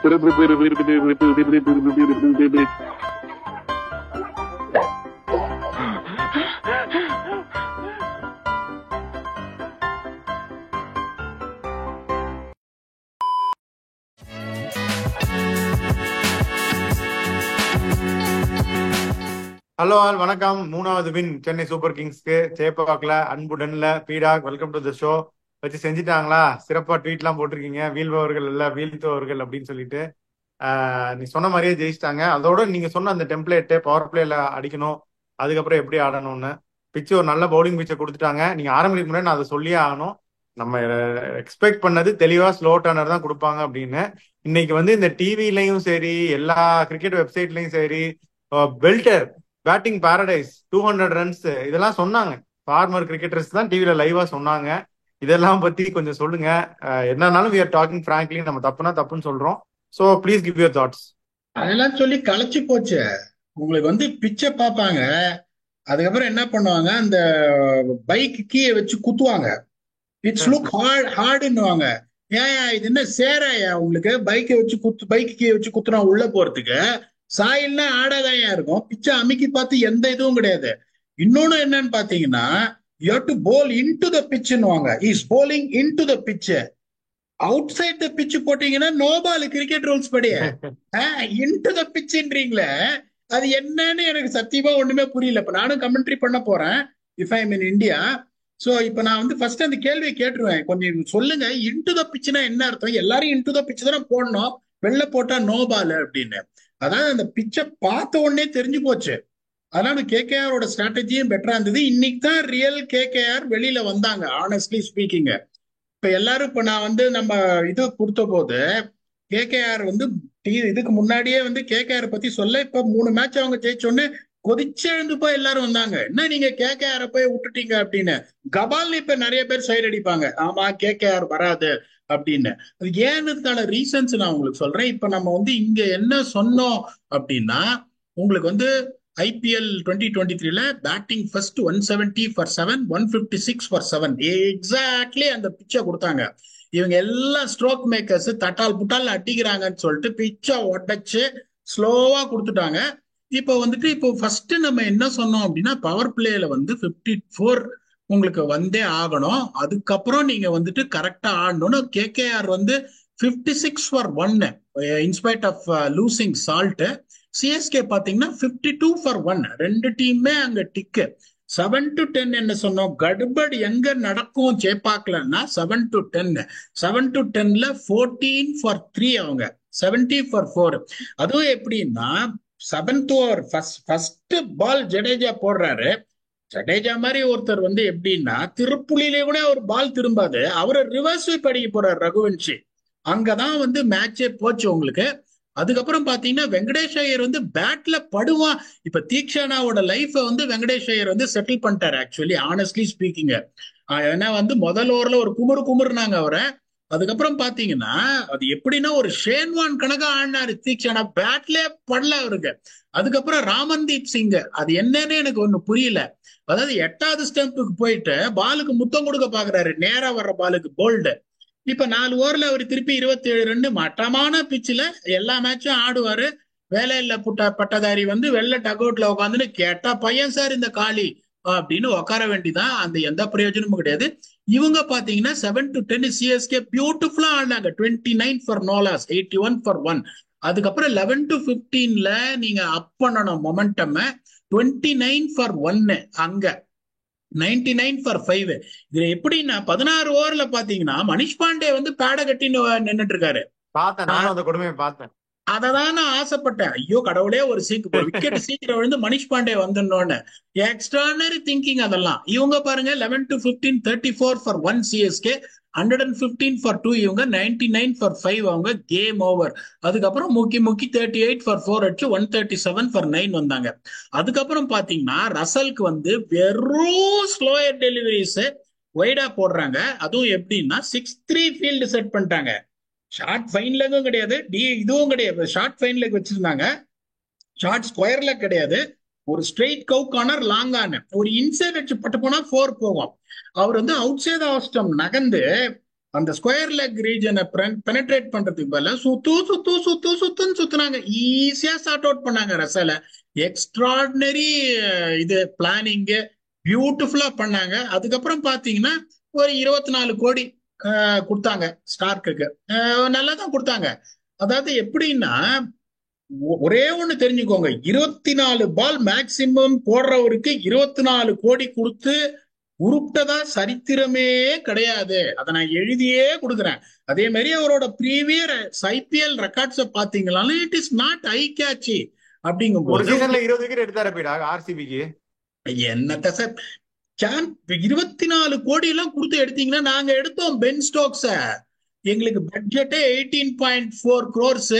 Hello all வணக்கம். மூணாவது win Chennai Super கிங்ஸ்க்கு சேப்பாக்ல அன்புடன்ல பீடாக் வெல்கம் டு த ஷோ வச்சு செஞ்சுட்டாங்களா? சிறப்பா ட்வீட்லாம் போட்டிருக்கீங்க, வீழ்பவர்கள் இல்ல வீழ்த்துவர்கள் அப்படின்னு சொல்லிட்டு. நீ சொன்ன மாதிரியே ஜெயிச்சிட்டாங்க. அதோட நீங்க சொன்ன அந்த டெம்ப்ளேட்டு பவர் பிளேல அடிக்கணும், அதுக்கப்புறம் எப்படி ஆடணும்னு பிச்சு ஒரு நல்ல பவுலிங் பிச்சை கொடுத்துட்டாங்க. நீங்க ஆரம்பிக்க முன்னாடி நான் அதை சொல்லியே ஆகணும். நம்ம எக்ஸ்பெக்ட் பண்ணது தெளிவா ஸ்லோ டர்னர் தான் கொடுப்பாங்க அப்படின்னு. இன்னைக்கு வந்து இந்த டிவிலையும் சரி, எல்லா கிரிக்கெட் வெப்சைட்லயும் சரி, பெல்டர் பேட்டிங் பாரடைஸ் 200 ரன்ஸ் இதெல்லாம் சொன்னாங்க. ஃபார்மர் கிரிக்கெட்டர்ஸ் தான் டிவில லைவா சொன்னாங்க. இதெல்லாம் பத்தி கொஞ்சம் சொல்லுங்க. என்னன்னாலும் we are talking frankly, நம்ம தப்புனா தப்புன்னு சொல்றோம். So please give your thoughts. அதெல்லாம் சொல்லி களைச்சு போச்சு. உங்களுக்கு வந்து பிச்சை பார்ப்பாங்க, அதுக்கப்புறம் என்ன பண்ணுவாங்க, அந்த பைக் கீயை வச்சு குத்துவாங்க. இட்ஸ் லுக் ஹார்டுன்னுவாங்க. ஏன் இது என்ன சேராயா உங்களுக்கு? பைக்கை வச்சு பைக் கீயை வச்சு குத்துனா உள்ள போறதுக்கு சாயில்னா ஆடாதான் இருக்கும். பிச்சை அமுக்கி பார்த்து எந்த இதுவும் கிடையாது. இன்னொன்னு என்னன்னு பாத்தீங்கன்னா, you have to bowl into the பிட்ச்னுவாங்க. Is bowling into the pitch. Outside the pitch போட்டீங்கன்னா நோ பால், கிரிக்கெட் ரூல்ஸ் படி. இன்டு த பிட்ச்ன்றீங்களே, அது என்னன்னு எனக்கு சத்தியமா ஒண்ணுமே புரியல. இப்ப நானும் கமெண்ட்ரி பண்ண போறேன் if I in India. So இப்ப நான் வந்து ஃபர்ஸ்ட் அந்த கேள்வியை கேட்டுருவேன், கொஞ்சம் சொல்லுங்க இன்டு த பிட்ச்னா என்ன அர்த்தம்? எல்லாரும் இன்டு த பிட்ச் தானே போடணும், வெளில போட்டா நோ பால் அப்படின்னு. அதாவது அந்த பிச்சை பார்த்த உடனே தெரிஞ்சு போச்சு. அதனால கேகேஆரோட ஸ்ட்ராட்டஜியும் பெட்டரா இருந்தது. இன்னைக்கு தான் ரியல் கேகேஆர் வெளியில வந்தாங்க, ஆனஸ்ட்லி ஸ்பீக்கிங். இப்ப எல்லாரும் இப்ப நான் வந்து நம்ம இது கொடுத்த போது கேகேஆர் வந்து இதுக்கு முன்னாடியே வந்து கேகேஆர் பத்தி சொல்ல, இப்ப 3 மேட்ச் அவங்க ஜெயிச்சோன்னு கொதிச்செழுந்து போய் எல்லாரும் வந்தாங்க, என்ன நீங்க கேகேஆர் போய் விட்டுட்டீங்க அப்படின்னு. கபால் இப்ப நிறைய பேர் சைடு அடிப்பாங்க, ஆமா கேகேஆர் வராது அப்படின்னு. அது ஏன்னதுக்கான ரீசன்ஸ் நான் உங்களுக்கு சொல்றேன். இப்ப நம்ம வந்து இங்க என்ன சொன்னோம் அப்படின்னா, உங்களுக்கு வந்து ஐபிஎல் 2023ல batting first 170 for 7, 156 for 7 exactly அந்த பிச்சை கொடுத்தாங்க. இவங்க எல்லாம் ஸ்ட்ரோக் மேக்கர்ஸ் தட்டால் புட்டால் அடிக்கிறாங்கன்னு சொல்லிட்டு பிச்சை உடைச்சு ஸ்லோவா கொடுத்துட்டாங்க. இப்போ வந்துட்டு இப்போ ஃபர்ஸ்ட் நம்ம என்ன சொன்னோம் அப்படின்னா, பவர் பிளேல வந்து 54 உங்களுக்கு வந்தே ஆகணும், அதுக்கப்புறம் நீங்க வந்துட்டு கரெக்டா ஆடணும்னு. கேகேஆர் வந்து 56 for 1 in spite of losing Salt. CSK பாத்தீங்கன்னா 52 ஃபார் 1. ரெண்டு டீமே அங்க டிக்கு. 7 to 10 என்ன சொன்னோம், கடுபடி எங்க நடக்கும் சேப்பாக்கலன்னா 7 to 10. 7 to 10ல 14 ஃபார் 3 அவங்க 70 ஃபார் 4. அதுவும் எப்படின்னா 7th over first ball Jadeja போடுறாரு. ஜடேஜா மாதிரி ஒருத்தர் வந்து எப்படின்னா திருப்புலிலே கூட ஒரு பால் திரும்பாது, அவரை ரிவர்ஸ் ஸ்வீப் அடிக்க போறாரு ரகுவன்ஷி. அங்கதான் வந்து மேட்சே போச்சு உங்களுக்கு. அதுக்கப்புறம் பாத்தீங்கன்னா வெங்கடேஷ் ஐயர் வந்து பேட்ல படுவான். இப்ப தீக்ஷனாவோட லைஃப வந்து வெங்கடேஷ் ஐயர் வந்து செட்டில் பண்ணிட்டாரு ஆக்சுவலி, ஆனஸ்ட்லி ஸ்பீக்கிங். ஏன்னா வந்து முதல் ஓவர்ல ஒரு குமுறுனாங்க அவரை. அதுக்கப்புறம் பாத்தீங்கன்னா அது எப்படின்னா ஒரு ஷேன்வான் கணக்கா ஆடினாரு தீக்ஷனா, பேட்லயே படல அவருக்கு. அதுக்கப்புறம் ராமன்தீப் சிங், அது என்னன்னு எனக்கு ஒண்ணு புரியல. அதாவது 8வது ஸ்டம்புக்கு போயிட்டு பாலுக்கு முத்தம் கொடுக்க பாக்குறாரு, நேரா வர்ற பாலுக்கு போல்டு. இப்ப 4 ஓவர்ல அவர் திருப்பி 27 ரன் மட்டமான பிச்சுல எல்லா மேட்சும் ஆடுவாரு. வேலையில பட்டதாரி வந்து வெள்ள டக் அவுட்ல உட்காந்துன்னு கேட்டா பையன் சார் இந்த காளி அப்படின்னு உட்கார வேண்டிதான், அந்த எந்த பிரயோஜனமும் கிடையாது. இவங்க பாத்தீங்கன்னா 7 to 10 சிஎஸ்கே பியூட்டிஃபுல்லா ஆடினாங்க. 29 ஃபார் நோலாஸ், 81 ஃபார் 1. அதுக்கப்புறம் 11 to 15ல நீங்க அப் பண்ணணும் மொமெண்டம். 29 ஃபார் 1 அங்க 99 ஃபார் 5. இதுல எப்படின்னா 16 ஓவர்ல பாத்தீங்கன்னா மனிஷ் பாண்டே வந்து பேட கட்டி நின்னுட்டு இருக்காரு. பார்த்தேன், நானும் அந்த கொடுமையை பார்த்தேன். அததான் நான் ஆசைப்பட்டேன், ஐயோ கடவுளே ஒரு விக்கெட் சீக்கிரம் விழுந்து மனிஷ் பாண்டே வந்துடணும்னு. எக்ஸ்ட்ரானரி திங்கிங் அதெல்லாம். இவங்க பாருங்க 11 to 15 34 ஃபார் 1 சிஎஸ்கே, 115 ஃபார் 2 இவங்க, 99 ஃபார் 5 அவங்க. Game over. அதுக்கப்புறம் முக்கி 38 ஃபார் 4 அடிச்சு 137 ஃபார் 9 வந்தாங்க. அதுக்கப்புறம் பாத்தீங்கன்னா ரசலுக்கு வந்து வெறும் ஸ்லோயர் டெலிவரிஸ் வைடா போடுறாங்க. அதுவும் எப்படின்னா 6-3 ஃபீல்டு செட் பண்ணிட்டாங்க. ஷார்ட் ஃபைன் லெக்கும் கிடையாது, இதுவும் கிடையாது. ஷார்ட் ஃபைன் லெக் வச்சிருந்தாங்க, ஷார்ட் ஸ்கொயர் லெக் கிடையாது. ஒரு ஸ்ட்ரெயிட் கவு கார்னர் லாங்கான ஒரு இன்சைட் வச்சு பட்டு போனா 4 போகும். அவர் வந்து அவுட் சைட் ஆஃப் ஸ்டம்ப் நகர்ந்து அந்த ஸ்கொயர் லெக் ரீஜனை பெனட்ரேட் பண்றதுக்கு பதிலா சுத்துன்னு சுத்துனாங்க. ஈஸியா சார்ட் அவுட் பண்ணாங்க ரசல. எக்ஸ்ட்ராடினரி இது பிளானிங், பியூட்டிஃபுல்லா பண்ணாங்க. அதுக்கப்புறம் பாத்தீங்கன்னா ஒரு 24 கோடி கொடுத்தாங்க ஸ்டார்க்குக்கு. நல்லா தான் கொடுத்தாங்க. அதாவது எப்படின்னா, ஒரே ஒண்ணு தெரிஞ்சுக்கோங்க, 24 பால் மேக்சிமம் போடுறவருக்கு 24 கோடி கொடுத்து உருப்டதா சரித்திரமே கிடையாது. அதை நான் எழுதியே கொடுக்குறேன். அதே மாதிரி அவரோட ப்ரீவியஸ் ஐபிஎல் ரெக்கார்ட்ஸ பாத்தீங்களாலும் it is not eye catchy. அப்படிங்கும் ஒரு போது சீசன்ல 20 விக்கெட் எடுத்தாரு பீடா ஆர்சிபிக்கு. என்னத்த சார் 24 கோடி எல்லாம் கொடுத்து எடுத்தீங்கன்னா, நாங்க எடுத்தோம் பென் ஸ்டோக்ஸ. எங்களுக்கு பட்ஜெட்டே 18.4 crores.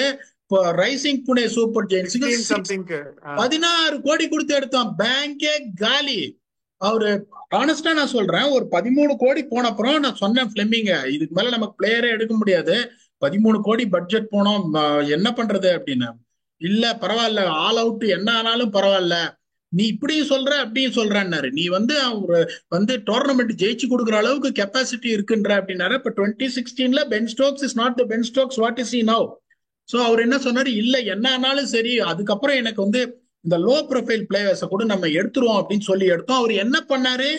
இப்போ ரைசிங் புனே சூப்பர் ஜெயின்ஸுக்கு 16 கோடி கொடுத்து எடுத்தோம். பேங்கே காலி. அவரு ஆனஸ்டா நான் சொல்றேன், ஒரு 13 கோடி போன அப்புறம் நான் சொன்னேன் பிளெமிங்க, இதுக்கு மேல நமக்கு பிளேயரே எடுக்க முடியாது, 13 கோடி பட்ஜெட் போனோம், என்ன பண்றது அப்படின்னு. இல்ல பரவாயில்ல, ஆல் அவுட் என்ன ஆனாலும் பரவாயில்ல, நீ இப்படியும் சொல்ற அப்படியும் சொல்றாரு. நீ அவரு டோர்னமெண்ட் ஜெயிச்சு கொடுக்குற அளவுக்கு கெப்பாசிட்டி இருக்குன்ற அப்படின்னாரு. இப்ப 2016 Ben Stokes is not the Ben Stokes what is he now. So அவர் என்ன சொன்னாரு, இல்ல என்ன ஆனாலும் சரி, அதுக்கப்புறம் எனக்கு இந்த லோ ப்ரொஃபைல் பிளேயர்ஸ கூட நம்ம எடுத்துருவோம் அப்படின்னு சொல்லி எடுத்தோம். அவர் என்ன பண்ணாரு,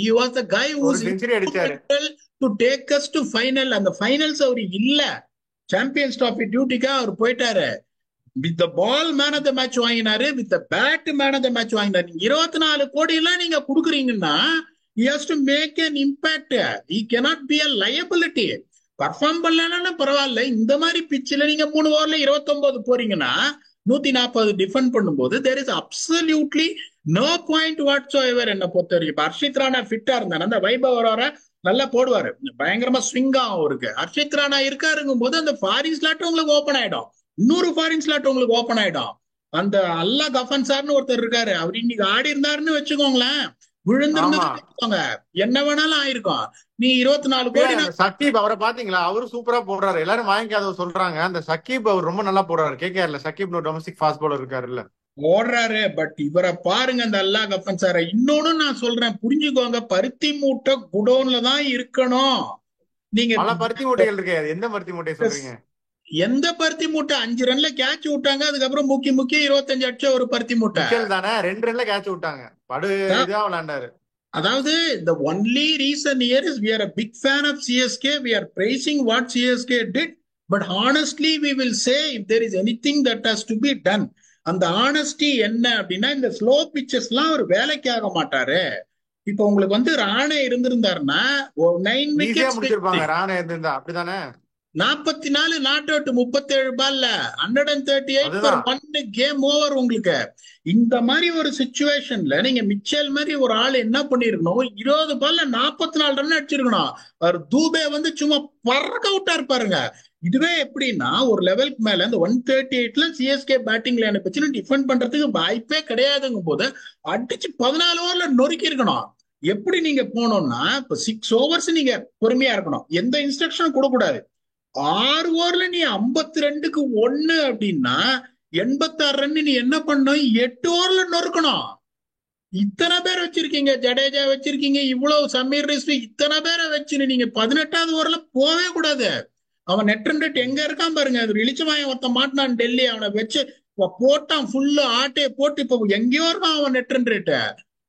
he was the guy who was instrumental to take us to final. அந்த ஃபைனல்ஸ் அவர் இல்ல, சாம்பியன்ஸ் டிராபி டியூட்டிக்கா அவர் போயிட்டாரு. With the ball man of the match வாங்கினாரு, with the bat man of the match வாங்கினாரு. 24 கோடி எல்லாம் நீங்க கொடுக்குறீங்கன்னா he has to make an impact. He cannot be a liability. Perform பண்ணலன்னா பரவாயில்ல, இந்த மாதிரி பிச்சில் நீங்க 3 ஓவர்ல 29 போறீங்கன்னா 140 டிஃபெண்ட் பண்ணும்போது there is absolutely no point whatsoever. என்ன பொறுத்த வரைக்கும் ஹர்ஷித் ராணா ஃபிட்டா இருந்தாரு, அந்த வைபவ் வர நல்லா போடுவாரு, பயங்கரமா ஸ்விங்கா இருக்கு. ஹர்ஷித் ராணா இருக்காருங்கும் போது அந்த ஃபாரின் ஸ்லாட் உங்களுக்கு ஓபன் ஆயிடும், இன்னொரு ஃபாரின் ஸ்லாட் உங்களுக்கு ஓபன் ஆயிடும். அந்த அல்லா கஃபன் சார்னு ஒருத்தர் இருக்காரு, அவர் இன்னைக்கு ஆடி இருந்தாருன்னு வச்சுக்கோங்களேன், விழுந்திருந்தாங்க என்ன வேணாலும் ஆயிருக்கும். நீ 24 கோடி. சக்கீப் அவரை பாத்தீங்களா, அவரு சூப்பரா போடுறாரு, எல்லாரும் வாங்கிக்காத சொல்றாங்க. அந்த சக்கீப் அவர் ரொம்ப நல்லா போடுறாரு. கேகேஆர்ல சக்கீப் டொமஸ்டிக் ஃபாஸ்ட் பவுலர் இருக்காருல்ல, ஓடுறாரு. பட் இவரை பாருங்க, அந்த அல்லா கஃபன் சார. இன்னொன்னு நான் சொல்றேன், புரிஞ்சுக்கோங்க, பருத்தி மூட்டை குடோன்ல தான் இருக்கணும். நீங்க பல பருத்தி மூட்டைகள் இருக்கு, எந்த பருத்தி மூட்டையை சொல்றீங்க? எந்த பருத்தி மூட்டை? 5 ரன்ல கேட்ச் விட்டாங்க, அதுக்கப்புறம் முக்கி 25 அடிச்ச ஒரு பருத்தி மூட்டை தானே. 2 ரன்ல கேட்ச் விட்டாங்க, படு இதா விளையாண்டாரு. அதாவது the only reason here is we are a big fan of CSK, we are praising what CSK did, but honestly we will say if there is anything that has to be done, அந்த honesty என்ன அப்படின்னா, இந்த slow pitches எல்லாம் ஒரு வேலைக்கு ஆக மாட்டாரு. இப்ப உங்களுக்கு ராணே இருந்திருந்தாருன்னா 9 விக்கெட்ஸ் முடிச்சிருப்பாங்க. ராணே இருந்திருந்தா அப்படிதானே. 44 நாட் அவுட், 37 பால்ல 138 ஃபார் 1 கேம் ஓவர். உங்களுக்கு இந்த மாதிரி ஒரு சிச்சுவேஷன்ல நீங்க மிச்சல் மாதிரி ஒரு ஆள் என்ன பண்ணிருக்கணும், 20 பால்ல 44 ரன் அடிச்சிருக்கணும். அவர் தூபே சும்மா பறக்க விட்டா இருப்பாருங்க. இதுவே எப்படின்னா, ஒரு லெவலுக்கு மேல இந்த 138ல சிஎஸ்கே பேட்டிங் லைன் வச்சு டிஃபெண்ட் பண்றதுக்கு வாய்ப்பே கிடையாதுங்கும் போது அடிச்சு 14 ஓவர்ல நொறுக்கி இருக்கணும். எப்படி நீங்க போனோம்னா, இப்ப 6 ஓவர்ஸ் நீங்க பொறுமையா இருக்கணும், எந்த இன்ஸ்ட்ரக்ஷனும் கொடுக்கூடாது. 6 ஓவர்ல நீ 52க்கு 1 அப்படின்னா 86 ரன் நீ என்ன பண்ணும், 8 ஓவர்ல நொறுக்கணும். இத்தனை பேர் வச்சிருக்கீங்க, ஜடேஜா வச்சிருக்கீங்க, இவ்வளவு சமீர் ரிஸ்வி, இத்தனை பேரை வச்சு நீங்க 18வது ஓவர்ல போவே கூடாது. அவன் நெட் ரன் ரேட் எங்க இருக்கான் பாருங்க. அது இளிச்சவாயன் ஒருத்த மாட்டினான் டெல்லி, அவனை வச்சு போட்டான் ஃபுல்லு ஆட்டையை போட்டு, இப்ப எங்கேயோ இருக்கான் அவன் நெட் ரன் ரேட்டு.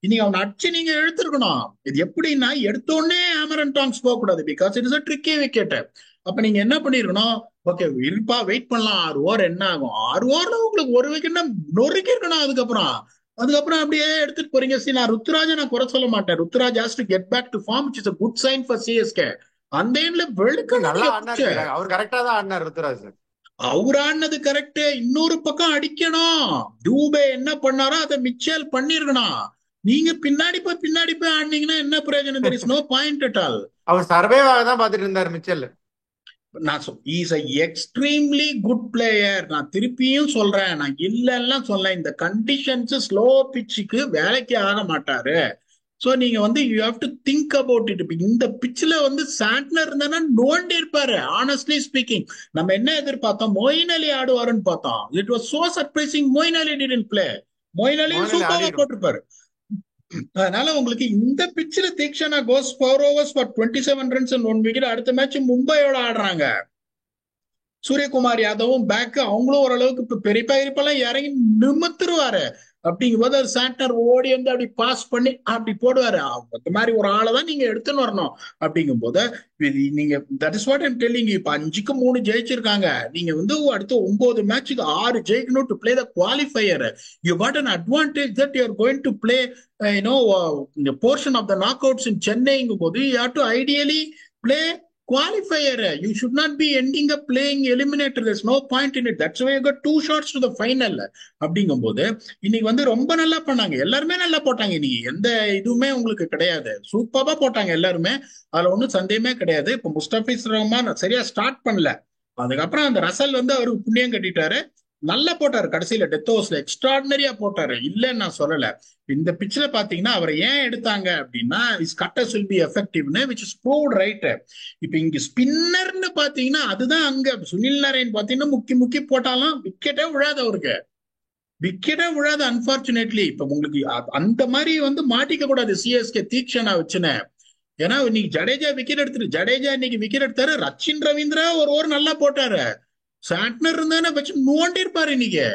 இன்னைக்கு அவன் அடிச்சு நீங்க எடுத்துருக்கணும். இது எப்படின்னா, எடுத்தோடனே ஹேமர் டாங்ஸ் போக கூடாது, because it is a tricky wicket. அப்ப நீங்க என்ன பண்ணிருக்கணும், ஓகே இருப்பா வெயிட் பண்ணலாம், 6 ஓவர் என்ன ஆகும், 6 ஓவர்ல உங்களுக்கு 1 விக்கெட் நொறுக்கி இருக்கணும். அதுக்கப்புறம் அப்படியே எடுத்துட்டு போறீங்க. சரி, நான் ருத்துராஜை நான் குறை சொல்ல மாட்டேன். Ruturaj has to get back to form, which is a good sign for CSK. அந்த எண்ட்ல அவர் கரெக்டா தான் ஆடினார் ருத்துராஜ். அவர் ஆடினது கரெக்ட். இன்னொரு பக்கம் அடிக்கணும். டூபே என்ன பண்ணாரோ அதை மிச்சல் பண்ணிருக்கணும். நீங்க பின்னாடி போய் ஆடினீங்கன்னா என்ன பிரயோஜனம்? there is no point at all. அவர் சர்வேவாக தான் பாத்துட்டு இருந்தார் மிச்சல். நான் is a extremely good player. நான் திருப்பியும் சொல்றேன், நான் இல்லெல்லாம் சொல்ல, இந்த கண்டிஷன்ஸ் ஸ்லோ பிச்சுக்கு வேலைக்கு ஆக மாட்டாரு. சோ நீங்க you have to think about it. இந்த பிச்சில் சாண்ட்னர் இருந்தா நோண்டி இருப்பாரு. ஆனஸ்ட்லி ஸ்பீக்கிங், நம்ம என்ன எதிர்பார்த்தோம், மொயின் அலி ஆடுவாருன்னு பார்த்தோம். It was so surprising. Moeen Ali didn't play. Moeen Ali சூப்பரா போட்டிருப்பாரு. அதனால உங்களுக்கு இந்த பிச்சில் Theekshana goes 4 overs for 27 runs and 1 wicket. அடுத்த மேட்ச் மும்பையோட ஆடுறாங்க. சூரியகுமார் யாதவும் பேக், அவங்களும் ஓரளவுக்கு இப்ப பெரியப்பா இருப்பெல்லாம் இறங்கி நிமித்துருவாரு. அப்படிங்கும் போது ஒரு சாண்டர் ஓடி வந்து அப்படி பாஸ் பண்ணி அப்படி போடுவாரு. அந்த மாதிரி ஒரு ஆளை தான் நீங்க எடுத்துன்னு வரணும். அப்படிங்கும் போது நீங்க that is what I'm telling. இப்ப 5-3 ஜெயிச்சிருக்காங்க. நீங்க வந்து அடுத்த 9 மேட்சுக்கு 6 ஜெயிக்கணும் to play the qualifier. You got an advantage that you are going to play portion of the knockouts in சென்னைங்கும் போது you have to ideally play qualifier. You should not be ending up playing eliminator. There's no point in it. That's why you got 2 shots to the final. அப்படிங்கும் போது இன்னைக்கு வந்து ரொம்ப நல்லா பண்ணாங்க. எல்லாருமே நல்லா போட்டாங்க. இன்னைக்கு எந்த இதுவுமே உங்களுக்கு கிடையாது. சூப்பரா போட்டாங்க எல்லாருமே. அதுல ஒன்றும் சந்தேகமே கிடையாது. இப்ப முஸ்தபிஸ் ரஹ்மான் சரியா ஸ்டார்ட் பண்ணல. அதுக்கப்புறம் அந்த ரசல் வந்து அவருக்கு புண்ணியம் கட்டிட்டாரு. நல்லா போட்டாரு. கடைசியில டெத் ஓவர்ஸ்ல எக்ஸ்ட்ராடினரியா போட்டாரு, இல்லன்னு நான் சொல்லல. இந்த பிச்சில பாத்தீங்கன்னா அவரை ஏன் எடுத்தாங்க அப்படின்னா இஸ் கட்டர்ஸ் வில் பி எஃபெக்டிவ்னு விச் இஸ் ப்ரூவ்ட் ரைட். இப்ப இங்க ஸ்பின்னர்னு பாத்தீங்கன்னா அதுதான் அங்க சுனில் நாராயண் பாத்தீங்கன்னா முக்கி போட்டாலும் விக்கெட்டே விழாது அவருக்கு. விக்கெட்டே விழாது அன்பார்ச்சுனேட்லி. இப்ப உங்களுக்கு அந்த மாதிரி வந்து மாட்டிக்க கூடாது சிஎஸ்கே தீக்ஷனா வச்சுன்னு. ஏன்னா இன்னைக்கு ஜடேஜா விக்கெட் எடுத்துரு. ஜடேஜா இன்னைக்கு விக்கெட் எடுத்தாரு. ரச்சின் ரவீந்திரா ஒரு ஓவர் நல்லா போட்டாரு. சாட்னர் இருந்தானே வச்சு நோண்டி இருப்பாரு இன்னைக்கு.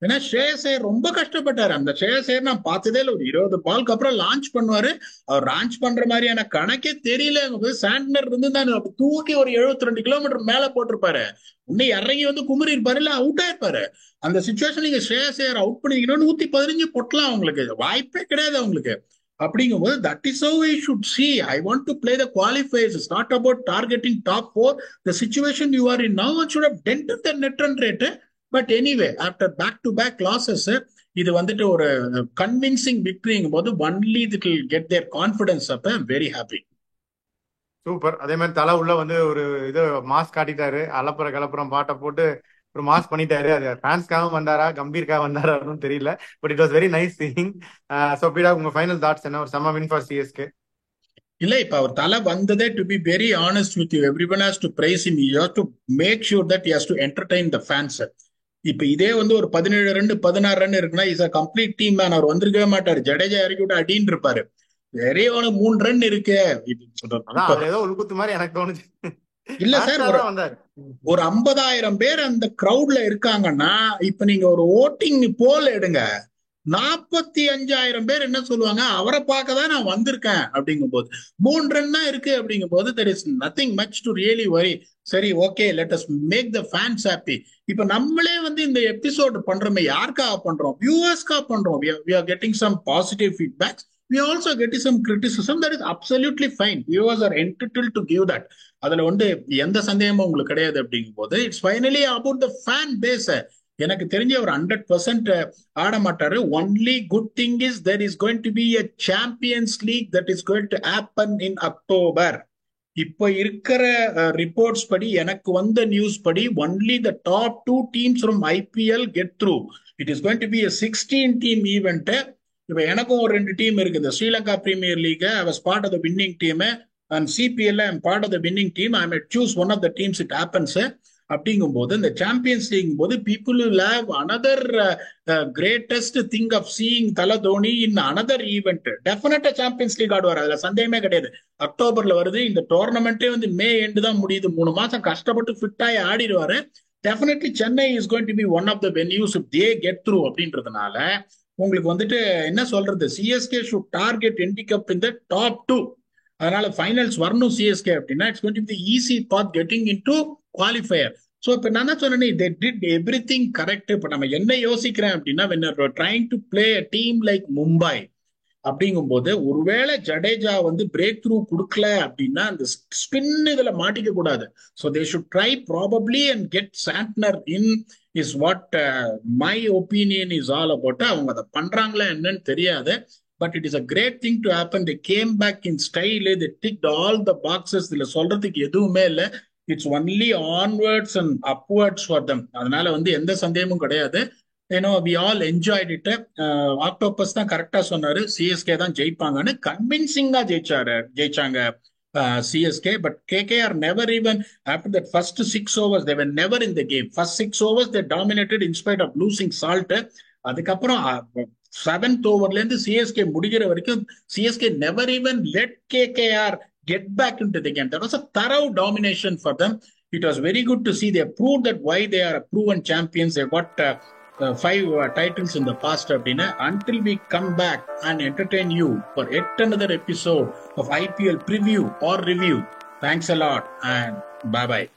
ஏன்னா ஸ்ரேயஸ் ஐயர் ரொம்ப கஷ்டப்பட்டாரு. அந்த ஸ்ரேயஸ் ஐயர் நான் பார்த்ததே இல்லை. ஒரு 20 பாலுக்கு அப்புறம் லான்ச் பண்ணுவாரு. அவர் லான்ச் பண்ற மாதிரியான கணக்கே தெரியல. சாண்ட்னர் இருந்து தான் தூக்கி ஒரு 72 கிலோமீட்டர் மேல போட்டிருப்பாரு. இன்னும் இறங்கி வந்து குமரி இருப்பாரு, இல்ல அவுட் ஆயிருப்பாரு. அந்த சுச்சுவேஷன் நீங்க ஸ்ரேயஸ் ஐயர் அவுட் பண்ணிக்கணும். 115 பொட்டலாம் அவங்களுக்கு வாய்ப்பே கிடையாது அவங்களுக்கு. அப்படிங்கும்போது that is how we should see. I want to play the qualifiers. It's not about targeting top 4. The situation you are in now should have dented the net run rate. But anyway after back to back losses இது வந்துட்டு ஒரு convincing விக்டரிங்கும் போது only it will get their confidence up. I am very happy. Super. அதே மாதிரி தலை உள்ள வந்து ஒரு இது மாஸ் காட்டிட்டாரு. அலப்புற கலப்புறம் பாட்டை போட்டு ஒரு மாஸ் பண்ணிட்டாரு. அது ஃபேன்ஸ்க்காக வந்தாரா கம்பீர்க்காக வந்தாரான்னு தெரியல. But it was very nice seeing. So பீடா, உங்க ஃபைனல் தாட்ஸ் என்ன? ஒரு செம்ம வின் ஃபார் சிஎஸ்கே. இல்ல இப்ப அவர் தலை வந்ததே, to be very honest with you, everyone has to praise him. You have to make sure that he has to entertain the fans. இப்ப இதே வந்து ஒரு 17 ரன் 16 ரன் இருக்குன்னா is a complete team man. அவர் வந்திருக்கவே மாட்டாரு. ஜடேஜா இறக்கி விட்டு அடின்னு இருப்பாரு. நிறைய 3 ரன் இருக்கு. ஏதோ உள்குத்து மாதிரி எனக்கு தோணுச்சு. இல்ல சார், ஒரு 50,000 பேர் அந்த கிரௌட்ல இருக்காங்கன்னா இப்ப நீங்க ஒரு ஓட்டிங் போல் எடுங்க. 45,000 பேர் என்ன சொல்லுவாங்க, அவரை பார்க்க தான் நான் வந்திருக்கேன். அப்படிங்கும் போது 3 ரன் தான் இருக்கு. அப்படிங்கும் போது there is nothing much to really worry. சரி, okay, let us make the fans happy. இப்ப நம்மளே வந்து இந்த எபிசோட் பண்றோமே, யாருக்காக பண்றோம்? வியூவர்ஸ்க்காக பண்றோம். we are getting some positive feedbacks. We also getting some criticism. That is absolutely fine. Viewers are entitled to give that. அதுல வந்து எந்த சந்தேகமும் உங்களுக்கு கிடையாது. அப்படிங்கும் போது it's finally about the fan base. எனக்கு தெரிஞ்ச ஒரு 100% ஆட மாட்டாரு. Only good thing is there is going to be a Champions League that is going to happen in October. இப்ப இருக்கிற ரிப்போர்ட்ஸ் படி, எனக்கு வந்த நியூஸ் படி, only the top 2 teams from IPL get through. It is going to be a 16 team event. இப்ப எனக்கும் ஒரு 2 team இருக்கு. இந்த Sri Lanka premier league I was part of the winning team and CPL I am part of the winning team. I may choose one of the teams it happens. அப்படிங்கும் போது இந்த champions league போது people will have another greatest thing of seeing Thala Dhoni in another event. டெஃபினட்டா champions league ஆடுவார், அதுல சந்தேகமே கிடையாது. அக்டோபர்ல வருது. இந்த டோர்னமெண்ட்டே வந்து மே எண்டு தான் முடியுது. 3 மாசம் கஷ்டப்பட்டு ஃபிட் ஆகி ஆடிடுவாரு. Definitely Chennai is going to be one of the venues if they get through. அப்படின்றதுனால உங்களுக்கு வந்துட்டு என்ன சொல்றது, CSK should target ending up in the top 2. அதனால ஃபைனல்ஸ் வரணும் சிஎஸ்கே அப்படின்னா it's going to be easy path getting into qualifier. So இப்போ நான் என்ன சொன்னேன், தே டிட் எவ்ரிதிங் கரெக்ட். இப்போ நம்ம என்ன யோசிக்கிறேன் அப்படின்னா, when you're trying to play a team like Mumbai அப்படிங்கும் போது ஒருவேளை ஜடேஜா வந்து பிரேக் த்ரூ கொடுக்கல அப்படின்னா அந்த ஸ்பின் இதுல மாட்டிக்க கூடாது. So they should try probably and get Santner in is what my opinion is all about. அவங்க அதை பண்றாங்களா என்னன்னு தெரியாது. But it is a great thing to happen. They came back in style. They ticked all the boxes. இதுல சொல்றதுக்கு எதுவுமே இல்லை. It's only onwards and upwards for them. அதனால வந்து எந்த சந்தேகமும் கிடையாது. ஏன்னோ we all enjoyed it. Octopus தான் கரெக்டா சொன்னாரு, சிஎஸ்கே தான் ஜெயிப்பாங்கன்னு. கன்வின்சிங்கா ஜெயிச்சாங்க CSK. But KKR never even after that first 6 overs they were never in the game. First 6 overs they dominated in spite of losing Salt. அதுக்கப்புறம் செவன்த் ஓவர்ல இருந்து CSK முடிகிற வரைக்கும் CSK never even let KKR get back into the game. That was a thorough domination for them. It was very good to see they proved that why they are proven champions. They got 5 titles in the past. Until we come back and entertain you for yet another episode of IPL preview or review. Thanks a lot and bye bye.